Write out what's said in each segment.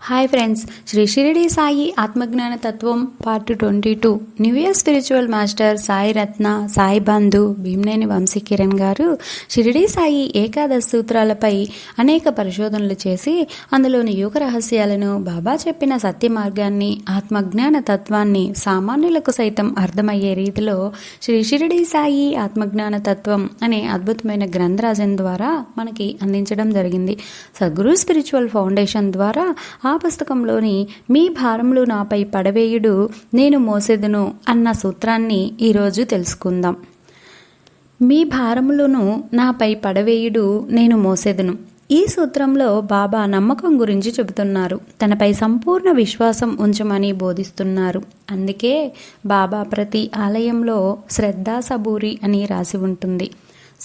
Hi friends, Sri Shirdi Sai ఆత్మజ్ఞాన తత్వం part 22 new year spiritual master Sai Ratna, Sai Bandhu, Bhimneni Vamshikiran గారు షిరిడి సాయి ఏకాదశ సూత్రాలపై అనేక పరిశోధనలు చేసి అందులోని యోగ రహస్యాలను, బాబా చెప్పిన సత్య మార్గాన్ని, ఆత్మజ్ఞాన తత్వాన్ని సామాన్యులకు సైతం అర్థమయ్యే రీతిలో శ్రీ షిరిడి సాయి ఆత్మజ్ఞాన తత్వం అనే అద్భుతమైన గ్రంథరాజన్ ద్వారా మనకి అందించడం జరిగింది. సద్గురు స్పిరిచువల్ ఫౌండేషన్ ద్వారా ఆ పుస్తకంలోని మీ భారములు నాపై పడవేయుడు నేను మోసెదును అన్న సూత్రాన్ని ఈరోజు తెలుసుకుందాం. మీ భారములను నాపై పడవేయుడు నేను మోసెదును. ఈ సూత్రంలో బాబా నమ్మకం గురించి చెబుతున్నారు. తనపై సంపూర్ణ విశ్వాసం ఉంచమని బోధిస్తున్నారు. అందుకే బాబా ప్రతి ఆలయంలో శ్రద్ధ సబూరి అని రాసి ఉంటుంది.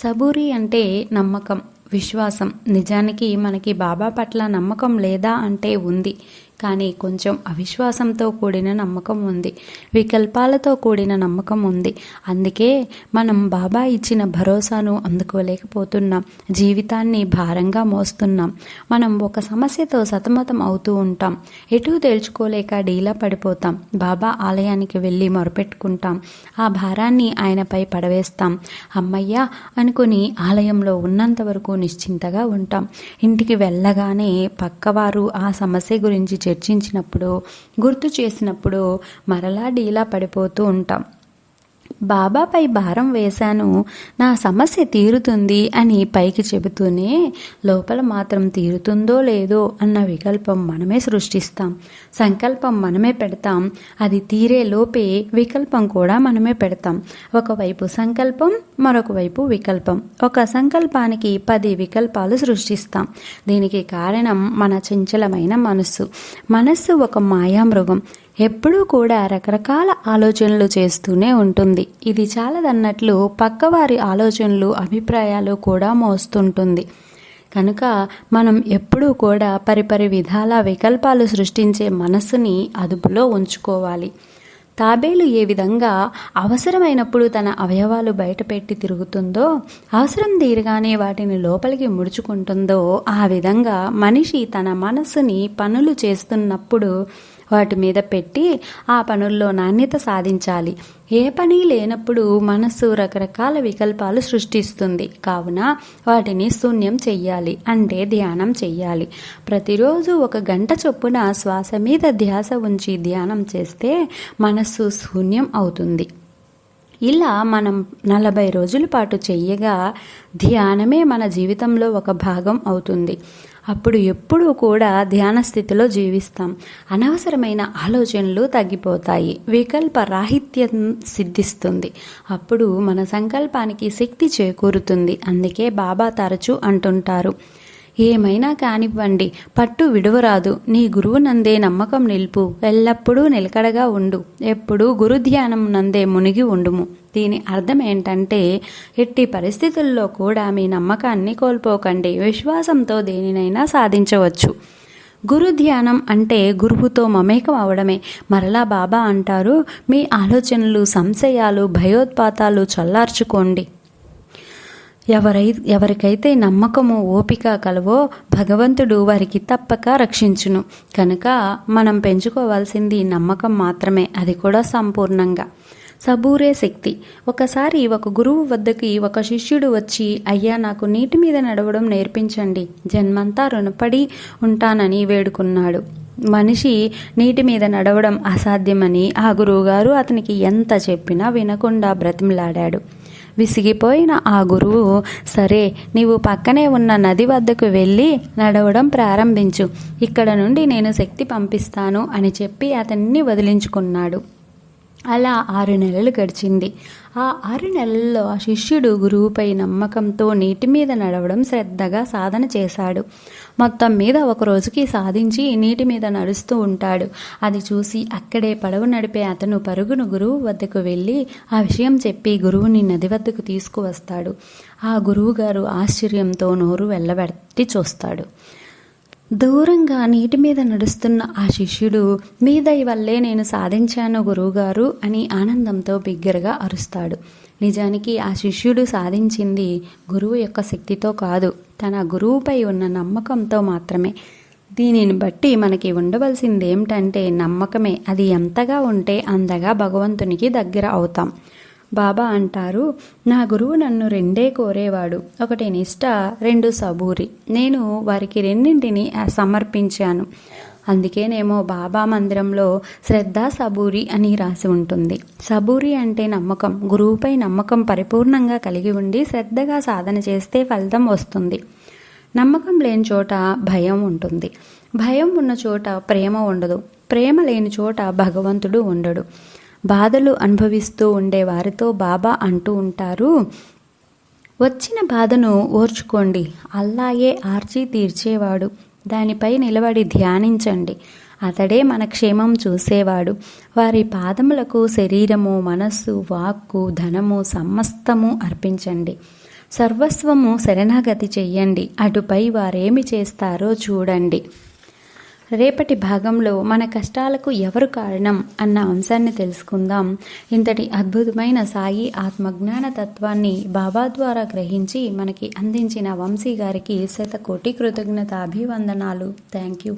సబూరి అంటే నమ్మకం, విశ్వాసం. నిజానికి మనకి బాబా పట్ల నమ్మకం లేదా అంటే ఉంది, కానీ కొంచెం అవిశ్వాసంతో కూడిన నమ్మకం ఉంది, వికల్పాలతో కూడిన నమ్మకం ఉంది. అందుకే మనం బాబా ఇచ్చిన భరోసాను అందుకోలేకపోతున్నాం, జీవితాన్ని భారంగా మోస్తున్నాం. మనం ఒక సమస్యతో సతమతం అవుతూ ఉంటాం, ఎటూ తేల్చుకోలేక డీలా పడిపోతాం. బాబా ఆలయానికి వెళ్ళి మొరపెట్టుకుంటాం, ఆ భారాన్ని ఆయనపై పడవేస్తాం. అమ్మయ్యా అనుకుని ఆలయంలో ఉన్నంత వరకు నిశ్చింతగా ఉంటాం. ఇంటికి వెళ్ళగానే పక్కవారు ఆ సమస్య గురించి చర్చించినప్పుడు, గుర్తు చేసినప్పుడు మరలా డీలా పడిపోతూ ఉంటాం. బాబాపై భారం వేశాను, నా సమస్య తీరుతుంది అని పైకి చెబుతూనే లోపల మాత్రం తీరుతుందో లేదో అన్న వికల్పం మనమే సృష్టిస్తాం. సంకల్పం మనమే పెడతాం, అది తీరే లోపే వికల్పం కూడా మనమే పెడతాం. ఒకవైపు సంకల్పం, మరొక వైపు వికల్పం. ఒక సంకల్పానికి 10 వికల్పాలు సృష్టిస్తాం. దీనికి కారణం మన చంచలమైన మనస్సు ఒక మాయామృగం. ఎప్పుడూ కూడా రకరకాల ఆలోచనలు చేస్తూనే ఉంటుంది. ఇది చాలదన్నట్లు పక్కవారి ఆలోచనలు, అభిప్రాయాలు కూడా మోస్తుంటుంది. కనుక మనం ఎప్పుడూ కూడా పరిపరి విధాల వికల్పాలు సృష్టించే మనస్సుని అదుపులో ఉంచుకోవాలి. తాబేలు ఏ విధంగా అవసరమైనప్పుడు తన అవయవాలు బయటపెట్టి తిరుగుతుందో, అవసరం తీరగానే వాటిని లోపలికి ముడుచుకుంటుందో, ఆ విధంగా మనిషి తన మనస్సుని పనులు చేస్తున్నప్పుడు వాటి మీద పెట్టి ఆ పనుల్లో నాణ్యత సాధించాలి. ఏ పని లేనప్పుడు మనస్సు రకరకాల వికల్పాలు సృష్టిస్తుంది. కావున వాటిని శూన్యం చెయ్యాలి, అంటే ధ్యానం చెయ్యాలి. ప్రతిరోజు 1 గంట చొప్పున శ్వాస మీద ధ్యాస ఉంచి ధ్యానం చేస్తే మనస్సు శూన్యం అవుతుంది. ఇలా మనం 40 రోజుల పాటు చెయ్యగా ధ్యానమే మన జీవితంలో ఒక భాగం అవుతుంది. అప్పుడు ఎప్పుడూ కూడా ధ్యాన స్థితిలో జీవిస్తాం. అనవసరమైన ఆలోచనలు తగ్గిపోతాయి, వికల్ప రాహిత్యం సిద్ధిస్తుంది. అప్పుడు మన సంకల్పానికి శక్తి చేకూరుతుంది. అందుకే బాబా తరచూ అంటుంటారు, ఏమైనా కానివ్వండి, పట్టు విడువరాదు, నీ గురువు నందే నమ్మకం నిలుపు, ఎల్లప్పుడూ నిలకడగా ఉండు, ఎప్పుడూ గురు ధ్యానం నందే మునిగి ఉండుము. దీని అర్థం ఏంటంటే, ఎట్టి పరిస్థితుల్లో కూడా మీ నమ్మకాన్ని కోల్పోకండి. విశ్వాసంతో దేనినైనా సాధించవచ్చు. గురు ధ్యానం అంటే గురువుతో మమేకం అవడమే. మరలా బాబా అంటారు, మీ ఆలోచనలు, సంశయాలు, భయోత్పాతాలు చల్లార్చుకోండి. ఎవరికైతే నమ్మకము, ఓపిక కలవో భగవంతుడు వారికి తప్పక రక్షించును. కనుక మనం పెంచుకోవాల్సింది నమ్మకం మాత్రమే, అది కూడా సంపూర్ణంగా. సబూరే శక్తి. ఒకసారి ఒక గురువు వద్దకి ఒక శిష్యుడు వచ్చి, అయ్యా నాకు నీటి మీద నడవడం నేర్పించండి, జన్మంతా రుణపడి ఉంటానని వేడుకున్నాడు. మనిషి నీటి మీద నడవడం అసాధ్యమని ఆ గురువుగారు అతనికి ఎంత చెప్పినా వినకుండా బ్రతిమిలాడాడు. విసిగిపోయిన ఆ గురువు, సరే నీవు పక్కనే ఉన్న నది వద్దకు వెళ్ళి నడవడం ప్రారంభించు, ఇక్కడ నుండి నేను శక్తి పంపిస్తాను అని చెప్పి అతన్ని వదిలించుకున్నాడు. అలా 6 నెలలు గడిచింది. ఆ 6 నెలల్లో ఆ శిష్యుడు గురువుపై నమ్మకంతో నీటి మీద నడవడం శ్రద్ధగా సాధన చేశాడు. మొత్తం మీద ఒక రోజుకి సాధించి నీటి మీద నడుస్తూ ఉంటాడు. అది చూసి అక్కడే పడవ నడిపే అతను పరుగును గురువు వద్దకు వెళ్ళి ఆ విషయం చెప్పి గురువుని నది వద్దకు తీసుకువస్తాడు. ఆ గురువుగారు ఆశ్చర్యంతో నోరు వెళ్ళబెట్టి చూస్తాడు. దూరంగా నీటి మీద నడుస్తున్న ఆ శిష్యుడు, మీ దయ వల్లే నేను సాధించాను గురువుగారు అని ఆనందంతో బిగ్గరగా అరుస్తాడు. నిజానికి ఆ శిష్యుడు సాధించింది గురువు యొక్క శక్తితో కాదు, తన గురువుపై ఉన్న నమ్మకంతో మాత్రమే. దీనిని బట్టి మనకి ఉండవలసింది ఏమిటంటే నమ్మకమే. అది ఎంతగా ఉంటే అంతగా భగవంతునికి దగ్గర అవుతాం. బాబా అంటారు, నా గురువు నన్ను రెండే కోరేవాడు, ఒకటి నిష్ఠ, రెండు సబూరి. నేను వారికి రెండింటిని సమర్పించాను. అందుకేనేమో బాబా మందిరంలో శ్రద్ధ సబూరి అని రాసి ఉంటుంది. సబూరి అంటే నమ్మకం. గురువుపై నమ్మకం పరిపూర్ణంగా కలిగి ఉండి శ్రద్ధగా సాధన చేస్తే ఫలితం వస్తుంది. నమ్మకం లేని చోట భయం ఉంటుంది. భయం ఉన్న చోట ప్రేమ ఉండదు. ప్రేమ లేని చోట భగవంతుడు ఉండడు. బాధలు అనుభవిస్తూ ఉండే వారితో బాబా అంటూ ఉంటారు, వచ్చిన బాధను ఓర్చుకోండి, అల్లాయే ఆర్చి తీర్చేవాడు. దానిపై నిలబడి ధ్యానించండి. అతడే మన క్షేమం చూసేవాడు. వారి పాదములకు శరీరము, మనస్సు, వాక్కు, ధనము సమస్తము అర్పించండి. సర్వస్వము శరణాగతి చెయ్యండి. అటుపై వారేమి చేస్తారో చూడండి. రేపటి భాగంలో మన కష్టాలకు ఎవరు కారణం అన్న అంశాన్ని తెలుసుకుందాం. ఇంతటి అద్భుతమైన సాయి ఆత్మజ్ఞాన తత్వాన్ని బాబా ద్వారా గ్రహించి మనకి అందించిన వంశీ గారికి శతకోటి కృతజ్ఞతాభివందనాలు. Thank you.